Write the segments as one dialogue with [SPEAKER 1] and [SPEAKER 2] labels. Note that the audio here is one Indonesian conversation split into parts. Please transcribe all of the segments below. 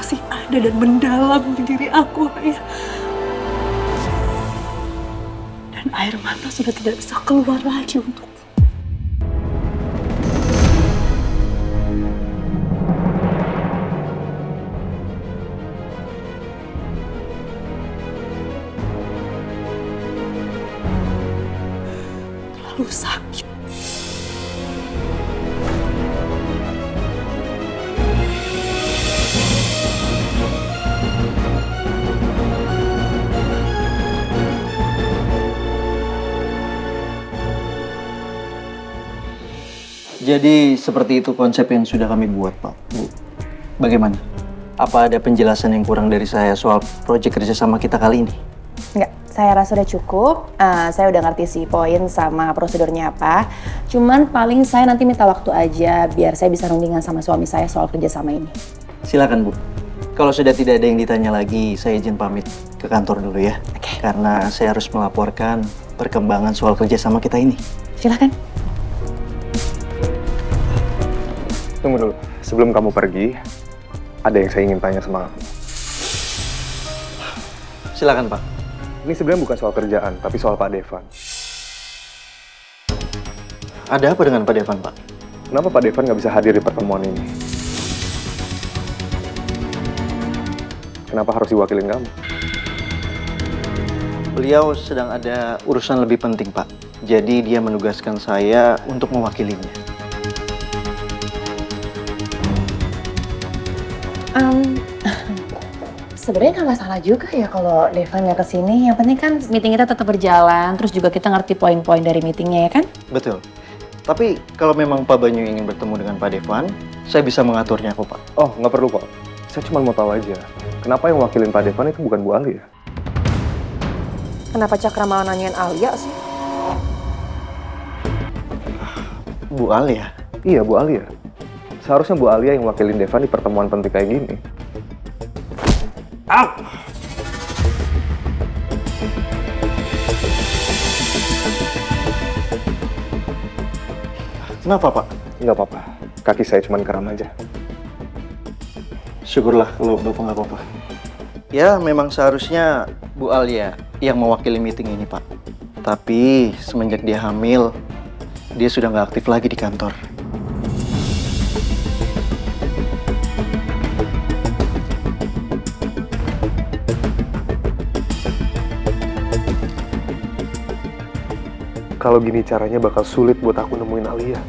[SPEAKER 1] masih ada dan mendalam di diri aku, Ayah. Dan air mata sudah tidak bisa keluar lagi untukku. Terlalu sakit.
[SPEAKER 2] Jadi seperti itu konsep yang sudah kami buat, Pak. Bu, bagaimana? Apa ada penjelasan yang kurang dari saya soal proyek kerjasama kita kali ini?
[SPEAKER 3] Enggak, saya rasa udah cukup. Saya udah ngerti sih poin sama prosedurnya apa. Cuman paling saya nanti minta waktu aja biar saya bisa rundingan sama suami saya soal kerjasama ini.
[SPEAKER 2] Silakan, Bu. Kalau sudah tidak ada yang ditanya lagi, saya izin pamit ke kantor dulu ya.
[SPEAKER 3] Oke.
[SPEAKER 2] Karena saya harus melaporkan perkembangan soal kerjasama kita ini.
[SPEAKER 3] Silakan.
[SPEAKER 4] Tunggu dulu, sebelum kamu pergi, ada yang saya ingin tanya sama kamu.
[SPEAKER 2] Silakan, Pak.
[SPEAKER 4] Ini sebenarnya bukan soal kerjaan, tapi soal Pak Devan.
[SPEAKER 2] Ada apa dengan Pak Devan, Pak?
[SPEAKER 4] Kenapa Pak Devan nggak bisa hadir di pertemuan ini? Kenapa harus diwakilin kamu?
[SPEAKER 2] Beliau sedang ada urusan lebih penting, Pak. Jadi dia menugaskan saya untuk mewakilinya.
[SPEAKER 3] Sebenarnya nggak masalah juga ya kalau Devan nggak kesini. Yang penting kan meeting kita tetap berjalan. Terus juga kita ngerti poin-poin dari meetingnya ya kan?
[SPEAKER 2] Betul. Tapi kalau memang Pak Banyu ingin bertemu dengan Pak Devan, saya bisa mengaturnya kok, Pak.
[SPEAKER 4] Oh, nggak perlu kok. Saya cuma mau tahu aja, kenapa yang wakilin Pak Devan itu bukan Bu Alia?
[SPEAKER 3] Kenapa Cakra mau nanyain Alia sih?
[SPEAKER 2] Bu Alia?
[SPEAKER 4] Iya, Bu Alia. Seharusnya Bu Alia yang wakilin Devan di pertemuan penting kayak gini.
[SPEAKER 2] Au! Kenapa, Pak?
[SPEAKER 4] Nggak apa-apa, kaki saya cuma kram aja.
[SPEAKER 2] Syukurlah kalau Bapak nggak apa-apa. Ya, memang seharusnya Bu Alia yang mewakili meeting ini, Pak. Tapi semenjak dia hamil, dia sudah nggak aktif lagi di kantor.
[SPEAKER 4] Kalau gini caranya bakal sulit buat aku nemuin Alia.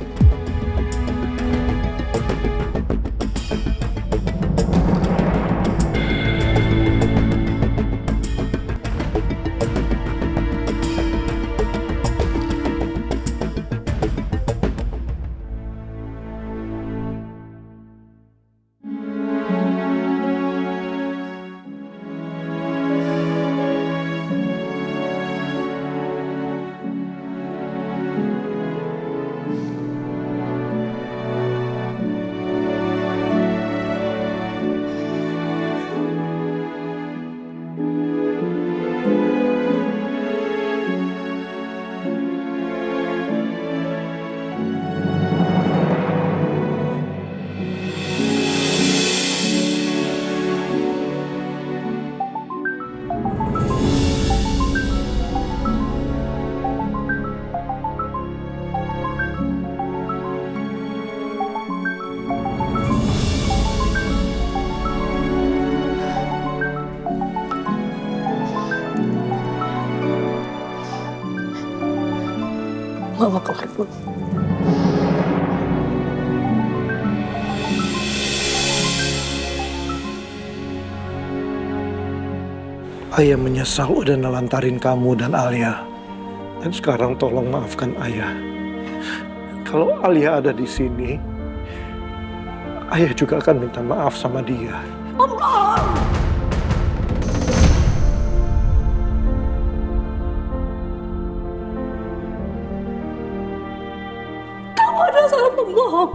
[SPEAKER 1] Mama keluar dulu.
[SPEAKER 5] Ayah menyesal udah nelantarin kamu dan Alia. Dan sekarang tolong maafkan Ayah. Kalau Alia ada di sini, Ayah juga akan minta maaf sama dia.
[SPEAKER 1] Kamu adalah seorang pembohong.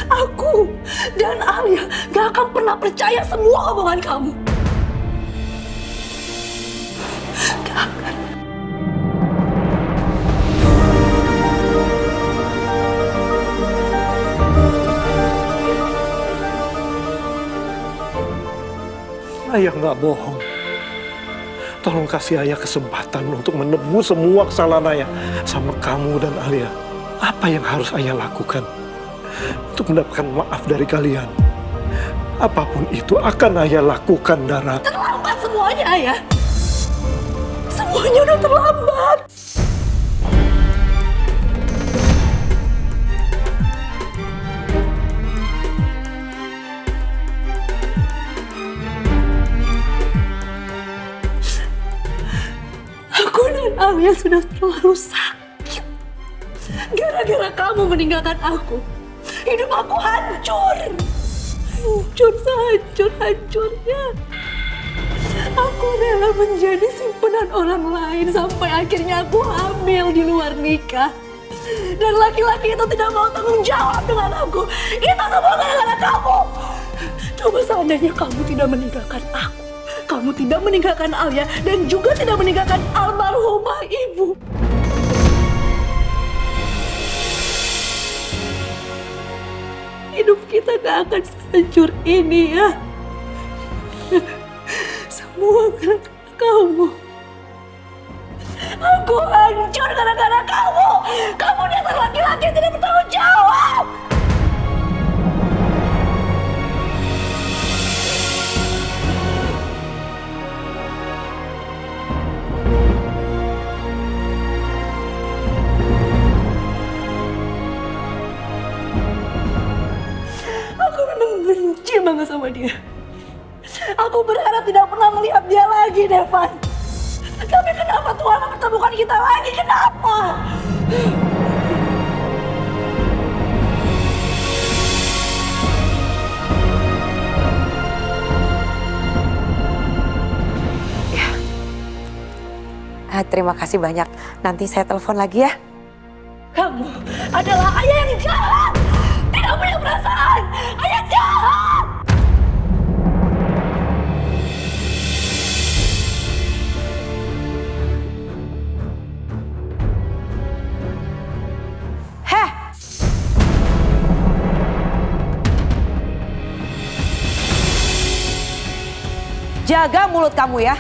[SPEAKER 1] Aku dan Alia gak akan pernah percaya semua omongan kamu. Gak akan.
[SPEAKER 5] Ayah nggak bohong. Tolong kasih ayah kesempatan untuk menebus semua kesalahan ayah sama kamu dan Alia. Apa yang harus ayah lakukan untuk mendapatkan maaf dari kalian? Apapun itu akan ayah lakukan, Dara.
[SPEAKER 1] Terlambat semuanya, Ayah. Semuanya udah terlambat. Aku dan Alia sudah terlalu sakit. Gara-gara kamu meninggalkan aku, hidup aku hancur. Hancur sehancur-hancurnya. Aku rela menjadi simpanan orang lain sampai akhirnya aku hamil di luar nikah. Dan laki-laki itu tidak mau tanggung jawab dengan aku. Itu semua gara-gara kamu. Coba seandainya kamu tidak meninggalkan aku, kamu tidak meninggalkan Alia, dan juga tidak meninggalkan almarhumah ibu. Hidup kita gak akan sehancur ini ya. Semua gara-gara kamu. Aku hancur gara-gara kamu. Kamu dasar laki-laki yang tidak bertanggung jawab. Aku memang benci banget sama dia. Aku berharap tidak pernah melihat dia lagi, Devan. Tapi kenapa Tuhan mempertemukan kita lagi? Kenapa?
[SPEAKER 6] Terima kasih banyak. Nanti saya telepon lagi ya.
[SPEAKER 1] Kamu adalah ayah yang jahat. Tidak punya perasaan. Ayah jahat.
[SPEAKER 6] Heh! Jaga mulut kamu ya.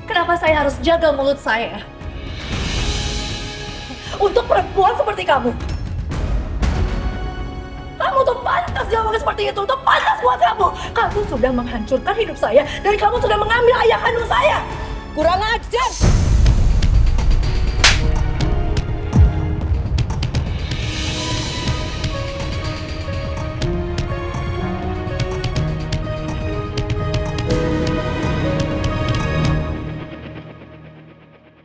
[SPEAKER 1] Kenapa saya harus jaga mulut saya? Untuk perempuan seperti kamu. Kamu tuh pantas ngomongin seperti itu. Tuh pantas buat kamu. Kamu sudah menghancurkan hidup saya. Dan kamu sudah mengambil ayah kandung saya.
[SPEAKER 6] Kurang ajar!